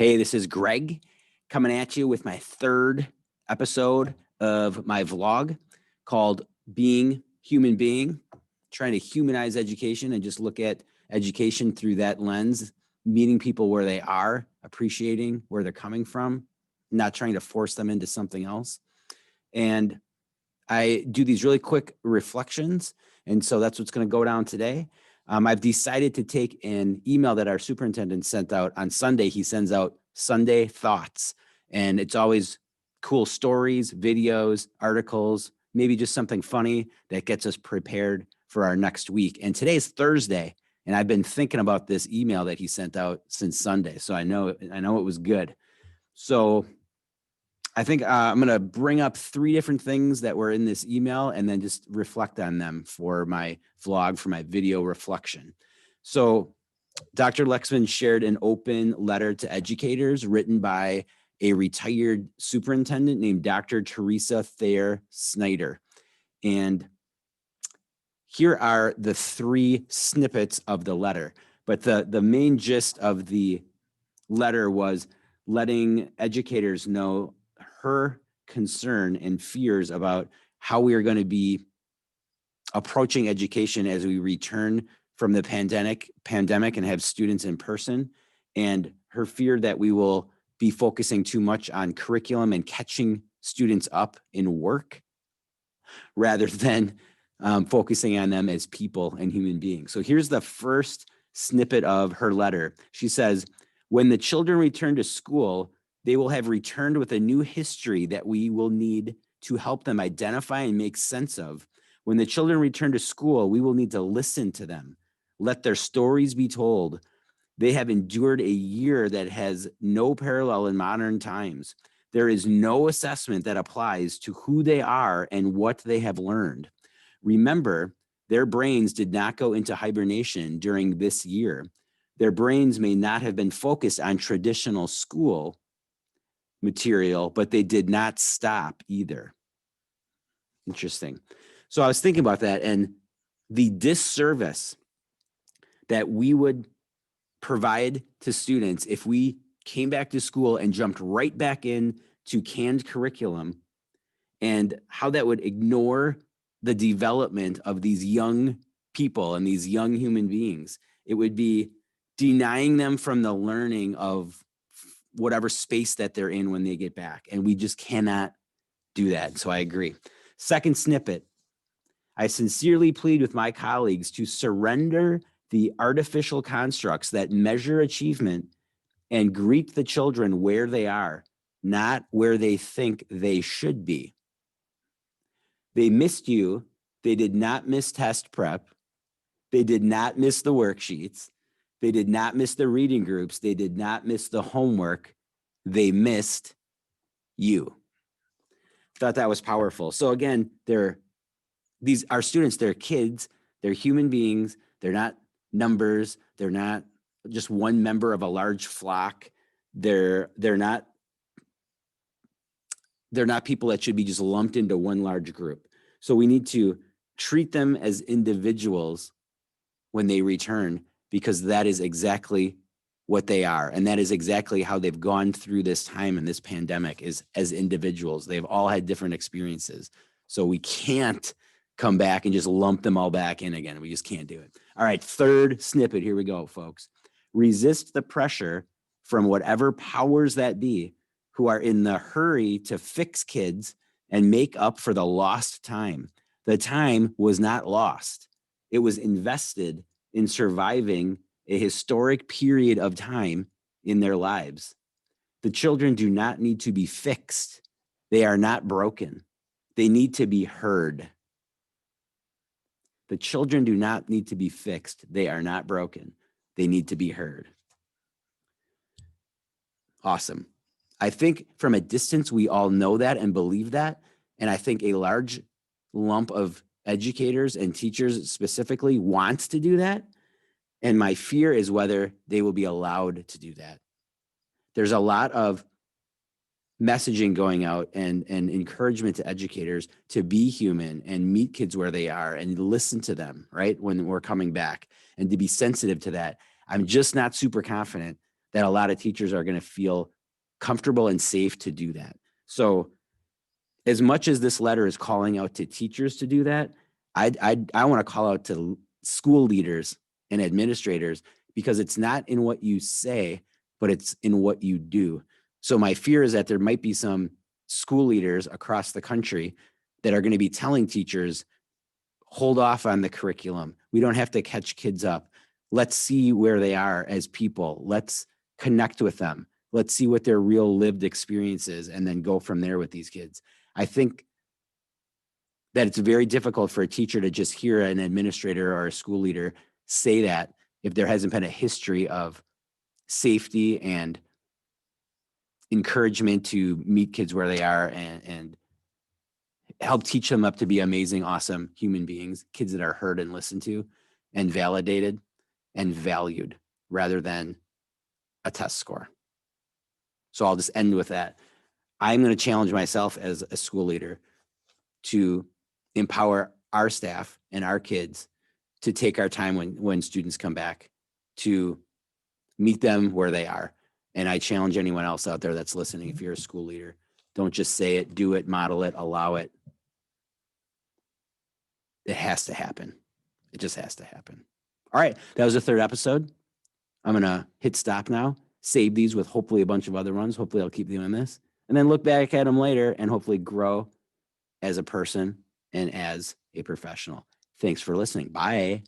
Hey, this is Greg coming at you with my third episode of my vlog called Being Human Being, trying to humanize education and just look at education through that lens, meeting people where they are, appreciating where they're coming from, not trying to force them into something else. And I do these really quick reflections. And so that's what's going to go down today. I've decided to take an email that our superintendent sent out on Sunday. He sends out Sunday thoughts, and it's always cool stories, videos, articles, maybe just something funny that gets us prepared for our next week. And today's Thursday, and I've been thinking about this email that he sent out since Sunday. So I know it was good. So I think I'm going to bring up 3 different things that were in this email and then just reflect on them for my vlog, for my video reflection. So Dr. Lexman shared an open letter to educators written by a retired superintendent named Dr. Teresa Thayer Snyder. And here are the 3 snippets of the letter. But the main gist of the letter was letting educators know her concern and fears about how we are going to be approaching education as we return from the pandemic and have students in person, and her fear that we will be focusing too much on curriculum and catching students up in work rather than focusing on them as people and human beings. So here's the first snippet of her letter. She says, "When the children return to school, they will have returned with a new history that we will need to help them identify and make sense of. When the children return to school, we will need to listen to them, let their stories be told. They have endured a year that has no parallel in modern times. There is no assessment that applies to who they are and what they have learned. Remember, their brains did not go into hibernation during this year. Their brains may not have been focused on traditional school material, but they did not stop either." Interesting. So I was thinking about that and the disservice that we would provide to students if we came back to school and jumped right back in to canned curriculum, and how that would ignore the development of these young people and these young human beings. It would be denying them from the learning of whatever space that they're in when they get back. And we just cannot do that. So I agree. Second snippet, "I sincerely plead with my colleagues to surrender the artificial constructs that measure achievement and greet the children where they are, not where they think they should be. They missed you. They did not miss test prep. They did not miss the worksheets. They did not miss the reading groups. They did not miss the homework. They missed you." Thought that was powerful. So again, our students, they're kids, they're human beings. They're not numbers. They're not just one member of a large flock. They're not people that should be just lumped into one large group. So we need to treat them as individuals when they return, because that is exactly what they are. And that is exactly how they've gone through this time and this pandemic, is as individuals. They've all had different experiences. So we can't come back and just lump them all back in again. We just can't do it. All right, third snippet. Here we go, folks. "Resist the pressure from whatever powers that be who are in the hurry to fix kids and make up for the lost time. The time was not lost. It was invested in surviving a historic period of time in their lives. The children do not need to be fixed. They are not broken. They need to be heard. The children do not need to be fixed. They are not broken. They need to be heard." Awesome. I think from a distance, we all know that and believe that. And I think a large lump of educators and teachers specifically wants to do that. And my fear is whether they will be allowed to do that. There's a lot of messaging going out and encouragement to educators to be human and meet kids where they are and listen to them, right, when we're coming back, and to be sensitive to that. I'm just not super confident that a lot of teachers are going to feel comfortable and safe to do that. So as much as this letter is calling out to teachers to do that, I want to call out to school leaders and administrators, because it's not in what you say, but it's in what you do. So my fear is that there might be some school leaders across the country that are going to be telling teachers, hold off on the curriculum. We don't have to catch kids up. Let's see where they are as people. Let's connect with them. Let's see what their real lived experience is, and then go from there with these kids. I think that it's very difficult for a teacher to just hear an administrator or a school leader say that if there hasn't been a history of safety and encouragement to meet kids where they are, and help teach them up to be amazing, awesome human beings, kids that are heard and listened to and validated and valued rather than a test score. So I'll just end with that. I'm going to challenge myself as a school leader to empower our staff and our kids to take our time when students come back, to meet them where they are. And I challenge anyone else out there that's listening, if you're a school leader, don't just say it, do it, model it, allow it. It has to happen. It just has to happen. All right, that was the third episode. I'm going to hit stop now, save these with hopefully a bunch of other ones. Hopefully I'll keep doing this, and then look back at them later and hopefully grow as a person and as a professional. Thanks for listening. Bye.